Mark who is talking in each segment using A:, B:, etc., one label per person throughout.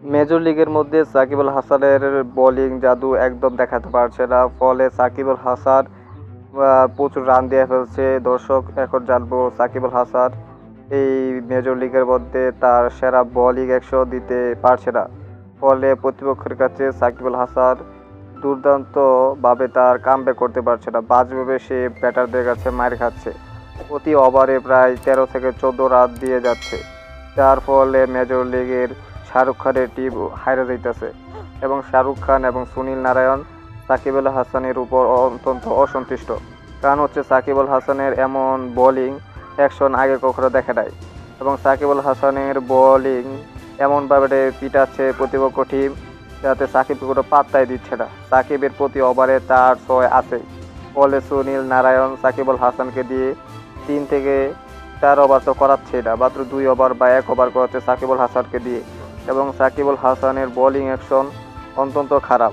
A: Major লিগের মধ্যে সাকিব আল হাসানের বোলিং জাদু একদম দেখাতে পারছে না, ফলে সাকিব আল হাসান প্রচুর রান দিয়ে ফেলছে। দর্শক, এখন জানবো সাকিব আল হাসান এই মেজর লিগের মধ্যে তার সেরা বোলিং অ্যাকশন দিতে পারছে না, ফলে প্রতিপক্ষের কাছে সাকিব আল হাসান দুর্দান্তভাবে তার কামব্যাক করতে পারছে না। বাজেভাবে সে ব্যাটারদের কাছে মার খাচ্ছে, প্রতি ওভারে প্রায় 13 থেকে 14 রান দিয়ে যাচ্ছে, যার ফলে মেজর লিগের শাহরুখ খানের টিম হারে যাইতেছে এবং শাহরুখ খান এবং সুনীল নারায়ণ সাকিব আল হাসানের উপর অত্যন্ত অসন্তুষ্ট। কারণ হচ্ছে সাকিব আল হাসানের এমন বোলিং অ্যাকশন আগে কখনো দেখে নাই এবং সাকিব আল হাসানের বোলিং এমনভাবে পিটাচ্ছে প্রতিপক্ষ টিম, যাতে সাকিবকে কোনো পাত্তাই দিচ্ছে না। সাকিবের প্রতি ওভারে 4-6 আছে, ফলে সুনীল নারায়ণ সাকিব আল হাসানকে দিয়ে 3 থেকে 4 ওভার তো করাচ্ছে না, মাত্র 2 ওভার বা 1 ওভার করাচ্ছে সাকিব আল হাসানকে দিয়ে। এবং সাকিব আল হাসানের বোলিং অ্যাকশন অত্যন্ত খারাপ,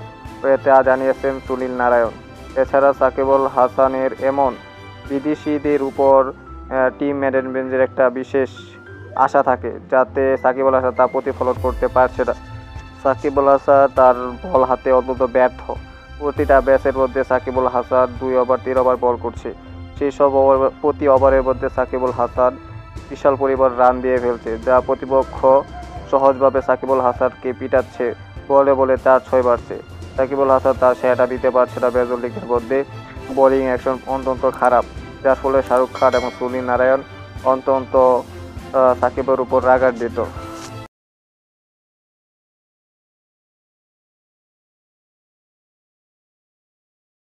A: এটা জানিয়েছেন সুনীল নারায়ণ। এছাড়া সাকিব আল হাসানের এমন বিদেশিদের উপর টিম ম্যানেজমেন্টের একটা বিশেষ আশা থাকে, যাতে সাকিব আল হাসান তা প্রতিফলন করতে পারছে না। সাকিব আল হাসান তার বল হাতে অত্যন্ত ব্যর্থ। প্রতিটা ব্যাচের মধ্যে সাকিব আল হাসান 2 ওভার 3 ওভার বল করছে, সেই সব ওভার প্রতি ওভারের মধ্যে সাকিব আল হাসান বিশাল পরিমাণ রান দিয়ে ফেলছে, যা প্রতিপক্ষ সহজভাবে সাকিব আল হাসানকে পিটাচ্ছে, বলে বলে 4-6 বাড়ছে। সাকিব আল হাসান তার সেরাটা দিতে পারছে না মেজর লিগের মধ্যে, বোলিং অ্যাকশন অত্যন্ত খারাপ, যার ফলে শাহরুখ খান এবং সুনীল নারায়ণ অত্যন্ত সাকিবের উপর রাগান্বিত।